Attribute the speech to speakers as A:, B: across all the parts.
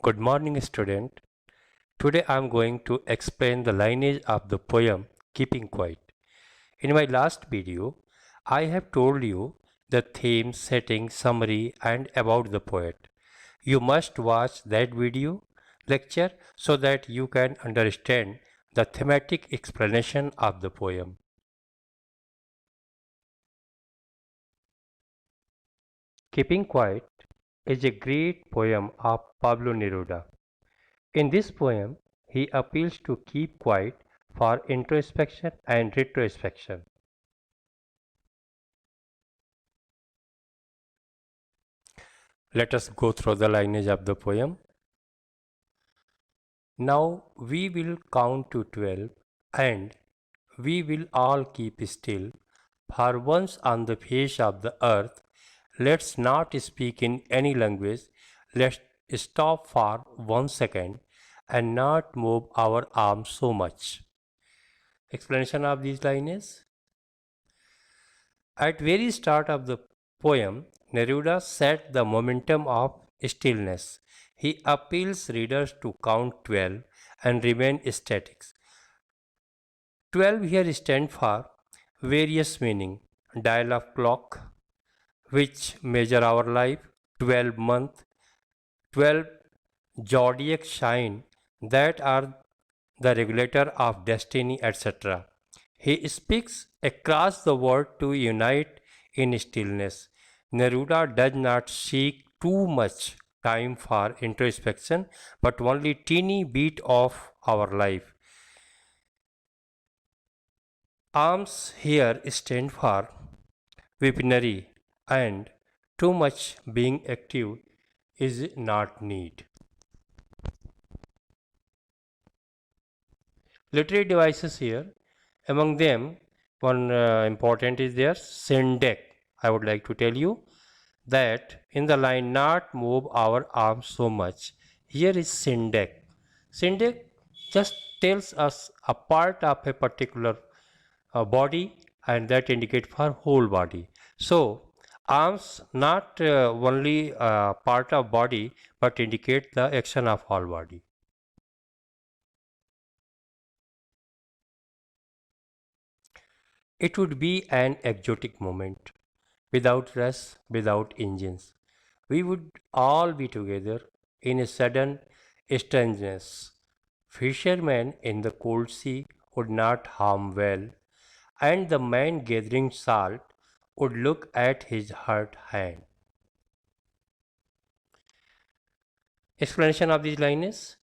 A: Good morning, student. Today I am going to explain the lineage of the poem Keeping Quiet. In my last video, I have told you the theme, setting, summary, and about the poet. You must watch that video lecture so that you can understand the thematic explanation of the poem. Keeping Quiet is a great poem of Pablo Neruda. In this poem, he appeals to keep quiet for introspection and retrospection. Let us go through the lineage of the poem. Now we will count to 12 and we will all keep still. For once on the face of the earth, let's not speak in any language. Let's stop for 1 second and not move our arms so much. Explanation of these lines. At very start of the poem, Neruda set the momentum of stillness. He appeals readers to count 12 and remain static. 12 here stand for various meaning. Dial of clock, which measure our life, 12 month, 12 zodiac sign that are the regulator of destiny, etc. He speaks across the world to unite in stillness. Neruda does not seek too much time for introspection, but only teeny bit of our life. Arms here stand for weaponry, and too much being active is not need. Literary devices here, among them, one important is there, Sendek. I would like to tell you that in the line not move our arms so much. Here is Sendek. Sendek just tells us a part of a particular body and that indicate for whole body. So arms not only part of body but indicate the action of whole body. It would be an exotic moment, without rush, without engines. We would all be together in a sudden strangeness. Fishermen in the cold sea would not harm well, and the man gathering salt would look at his hurt hand. Explanation of these lines.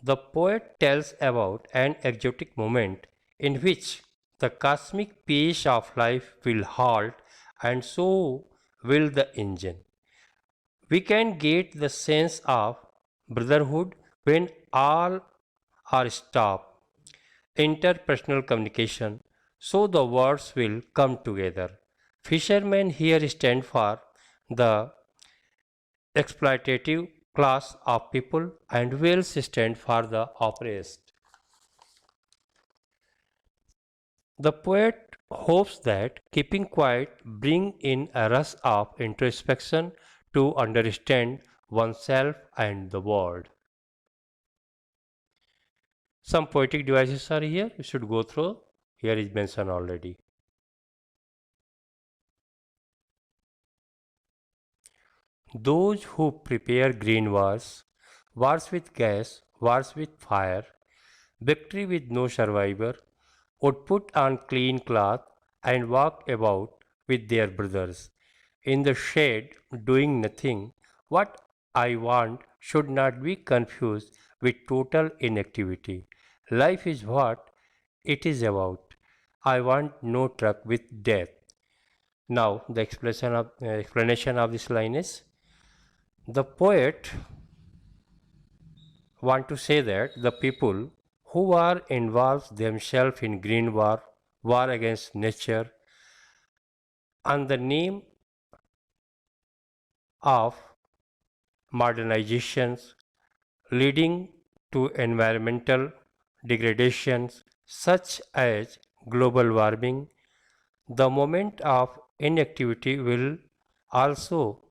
A: The poet tells about an exotic moment in which the cosmic pace of life will halt, and so will the engine. We can get the sense of brotherhood when all are stopped. Interpersonal communication, so the words will come together. Fishermen here stand for the exploitative class of people, and whales stand for the oppressed. The poet hopes that keeping quiet bring in a rush of introspection to understand oneself and the world. Some poetic devices are here, you should go through. Here is mentioned already. Those who prepare green wars, wars with gas, wars with fire, victory with no survivor, would put on clean cloth and walk about with their brothers in the shade doing nothing. What I want should not be confused with total inactivity. Life is what it is about. I want no truck with death. Now the explanation of this line is the poet want to say that the people who are involved themselves in green war, war against nature, and the name of modernizations leading to environmental degradations such as global warming, the moment of inactivity will also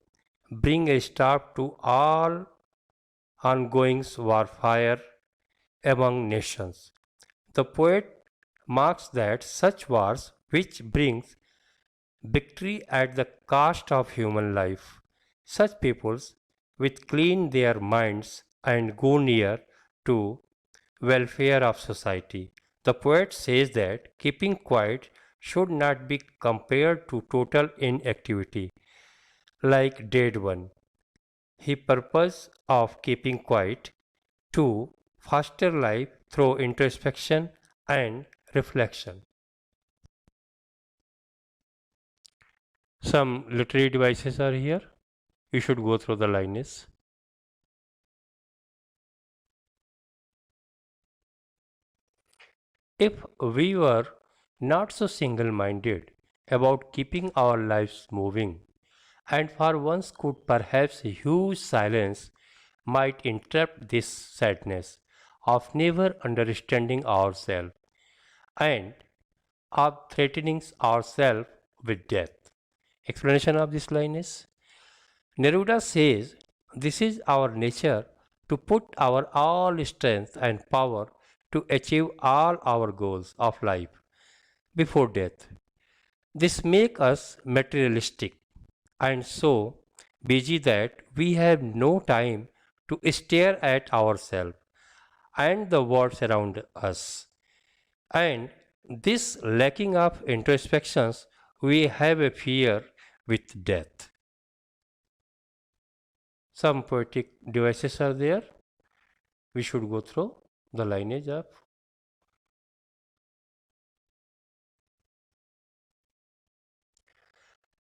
A: bring a stop to all ongoing warfare among nations. The poet marks that such wars, which brings victory at the cost of human life, such peoples which clean their minds and go near to welfare of society. The poet says that keeping quiet should not be compared to total inactivity like dead one. He purpose of keeping quiet to foster life through introspection and reflection. Some literary devices are here. You should go through the lines. If we were not so single minded about keeping our lives moving, and for once could perhaps a huge silence might interrupt this sadness of never understanding ourselves and of threatening ourselves with death. Explanation of this line is Neruda says this is our nature to put our all strength and power to achieve all our goals of life before death. This makes us materialistic and so busy that we have no time to stare at ourselves and the world around us. And this lacking of introspections, we have a fear with death. Some poetic devices are there. We should go through the lineage of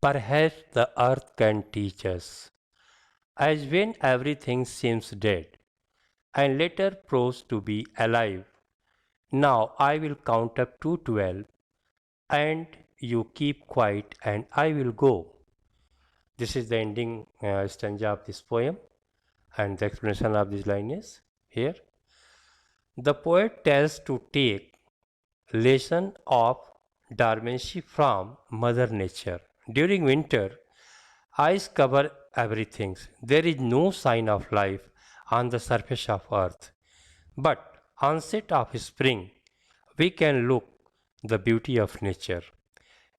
A: perhaps the earth can teach us, as when everything seems dead and later proves to be alive. Now I will count up to 12 and you keep quiet and I will go. This is the ending stanza of this poem, and the explanation of this line is here. The poet tells to take lesson of dormancy from Mother Nature. During winter, ice cover everything. There is no sign of life on the surface of earth. But onset of spring, we can look the beauty of nature.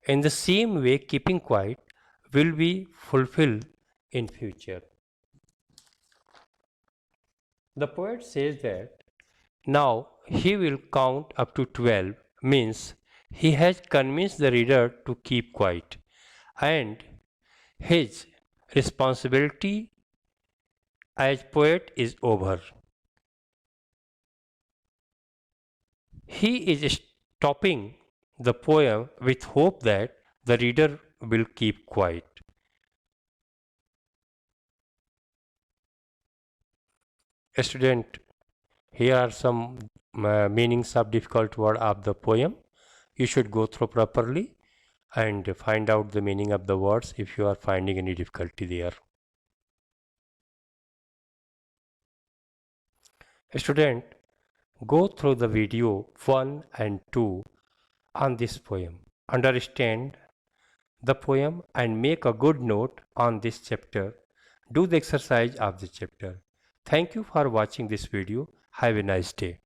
A: In the same way, keeping quiet will be fulfilled in future. The poet says that now he will count up to 12 means he has convinced the reader to keep quiet and his responsibility as poet is over. He is stopping the poem with hope that the reader will keep quiet. Student, here are some meanings of difficult word of the poem. You should go through properly and find out the meaning of the words if you are finding any difficulty there. Student, go through the video 1 and 2 on this poem. Understand the poem and make a good note on this chapter. Do the exercise of the chapter. Thank you for watching this video. Have a nice day.